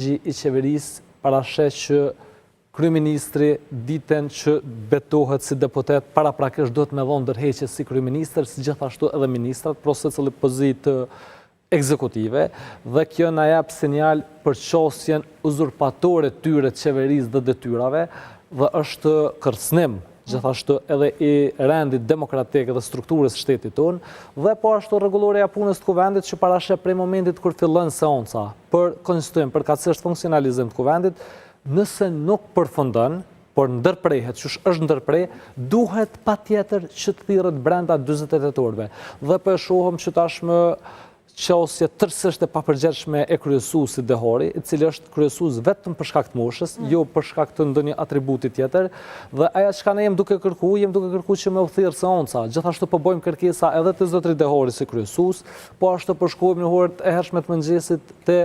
I qeverisë parashet që kryeministri ditën që betohet si deputet paraprakisht duhet me dhonë ndërheqje si kryeministër, si gjithashtu edhe ministrat, pro secili pozitë ekzekutive, dhe kjo na jep sinjal për qosjen uzurpatore tyre të qeverisë dhe detyrave, dhe është kërcënim gjithashtu edhe i rendit demokratik dhe strukturës shtetit tonë, dhe po ashtu rregulloria e punës të kuvendit që parashet prej momentit kur fillon seanca për konstituim, për kacërisht funksionalizim të kuvendit, nëse nuk përfundon, por ndërprehet, që është ndërprej, duhet patjetër që të thirret brenda 48 orëve. Dhe po e shohim që tashmë qosje tërësisht e papërgjegjshme e kryesuesit Dehori, i cili është kryesues vetëm për shkak të moshës, jo për shkak të ndonjë atributi tjetër, dhe ajo çka ne jemi duke kërkuar që me u thirr seanca. Gjithashtu po bëjmë kërkesa edhe te zotri Dehori si kryesues, po ashtu po shkojmë në orët e hershme të mëngjesit te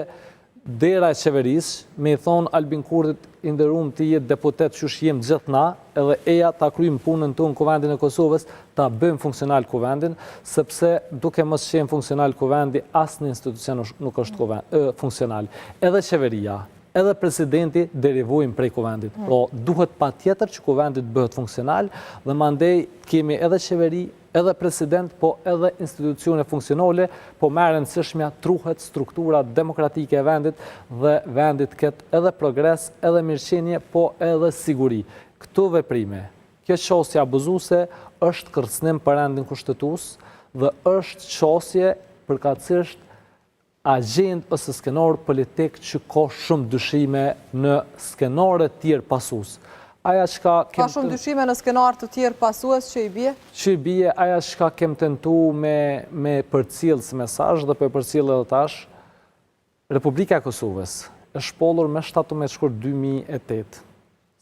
dera e qeverisë, me i thonë Albin Kurtit i nderuar ti je deputet qysh jem gjithë na, edhe eja ta kryjmë punën tonë në kuvendin e Kosovës, ta bëjmë funksional kuvendin, sepse duke mos qenë funksional kuvendi, asnjë institucion nuk është funksional. Edhe qeveria, edhe presidenti derivojnë prej kuvendit. Pro, duhet patjetër që kuvendi të bëhet funksional, dhe mandej kemi edhe qeveri, edhe president, po edhe institucione funksionale, po merren sëshmja truhet struktura demokratike e vendit, dhe vendit ketë edhe progres, edhe mirëqenie, po edhe siguri. Këto veprime, kjo qosje abuzuese është kërcënim për rendin kushtetues dhe është qosje përkatësisht agjend ose skenor politik që ka shumë dyshime në skenore tjerë pasues. Ka shumë dyshime në skenar të tjerë pasues që i bie? Që i bie, aja çka kem tentu me përcjell si mesazh dhe për përcjell edhe tash, Republika e Kosovës është shpollur me 17 shkurt 2008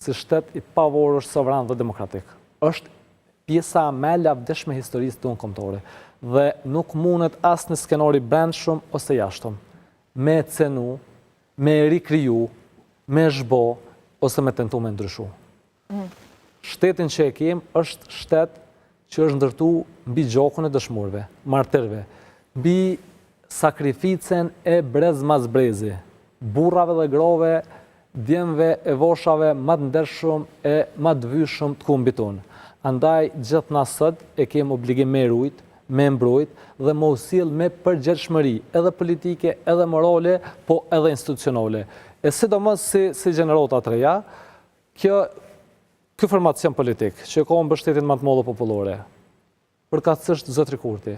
si shtet i pavarur, sovran dhe demokratik. Është pjesa më e lavdishme e historisë tonë kombëtare dhe nuk mundet asnjë skenor i brendshëm ose jashtëm me cenu, me rikriju, me zhbo ose me tentu me ndryshu. Shtetin që e kem është shtet që është ndërtu mbi gjakun e dëshmorëve, martërve, mbi sakrificën e brez mas brezi, burrave dhe grove, djemve e voshave më të ndershëm e më të vyshëm të kombit tonë. Andaj gjithë na sot e kem obligim me rujt, me mbrojt dhe me u sill me përgjegjshmëri, edhe politike, edhe morale, po edhe institucionale. E sidomos si gjenerata të reja, Ky formacion politik, që ka mbështetjen më të madhe popullore, përkatësisht zotri Kurti,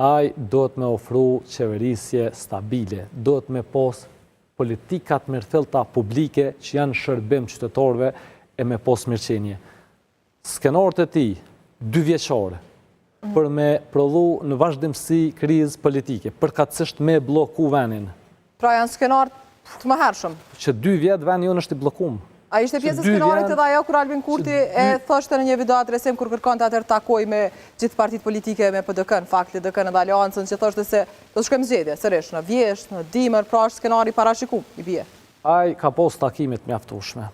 ai do të me ofru qeverisje stabile, do të me pos politikat mirëfillta publike që janë shërbim qytetarëve e me pos mirëqenie. Skenorët e tij, 2 vjeçare, për me prodhu në vazhdimsi krizë politike, përkatësisht me bloku vendin. Pra janë skenarë të mëhershëm. Që 2 vjet vendi jonë është i bllokuar. A ishte pjesë e skenarit edhe ajo kur Albin Kurti e thoshte në një video adresim kur kërkonte atëherë takoj me gjithë partitë politike me PDK-n, fakti DK-n dhe Aleancën, që thoshte se do të shkojmë zgjedhje sërish në Vjesht, në Dimër, pra është skenari parashikuar i bie. Ai ka pas takimet mjaftueshme.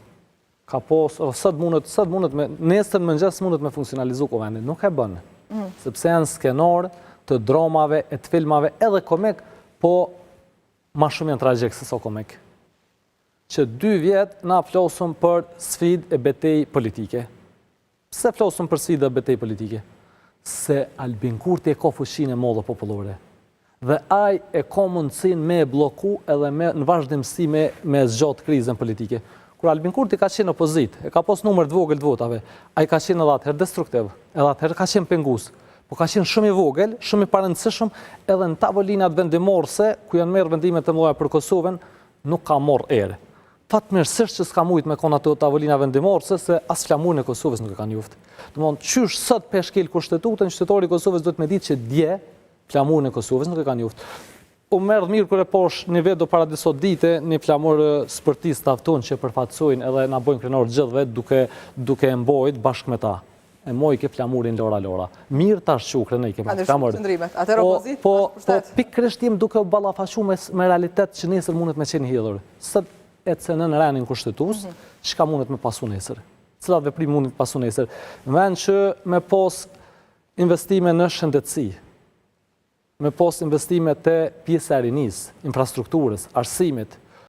Ka pas, sot mundet me nesër mëngjes mundet me funksionalizu kuvendin, nuk e bën. Sepse janë skenar të dramave e të filmave edhe komik, po më shumë janë tragjik se sa komik. Që 2 vjet na flosëm për sfidë e betejë politike. Pse flosëm për sfidë e betejë politike? Se Albin Kurti e ka fuqinë e madhe popullore. Dhe ai e ka mundësinë me bloku edhe në vazhdimsi me zgjat krizën politike. Kur Albin Kurti ka qenë opozit, e ka pas numër të vogël të votave, ai ka qenë edhe atëherë destruktiv, edhe atëherë ka qenë pengus, po ka qenë shumë i vogël, shumë i parëndësishëm, edhe në tavolinat vendimorëse, ku janë merr vendimet e mëdha për Kosovën, nuk ka marrë erë. Fatmirësisht që s'ka mujtë me konë ato tavolina vendimorëse, se as flamurin e Kosovës nuk e kanë njoftë. Domthon, qysh sot peshkel kushtetutën, qytetari i Kosovës duhet me ditë që dje flamurin e Kosovës nuk e kanë njoftë. U merr mirë kur e posh një vetë do para disa dite, një flamur sportist tafton që përfaqësojnë edhe na bojnë krenar gjithëve duke e mbojt bashkë me ta. E moj ke flamurin Lora. Mirë tash që u krenoj ke flamur. Po pikërisht jam duke u ballafaqur me realitet që nesër mundet me qenë hidhur. Sot e cënë në renin kushtetues, çka mundet me pasu nesër? Cilat veprim mundet me pasu nesër? Në vend që me pos investime në shëndetësi, me pos investime të pjesë e rinisë, infrastrukturës, arsimit,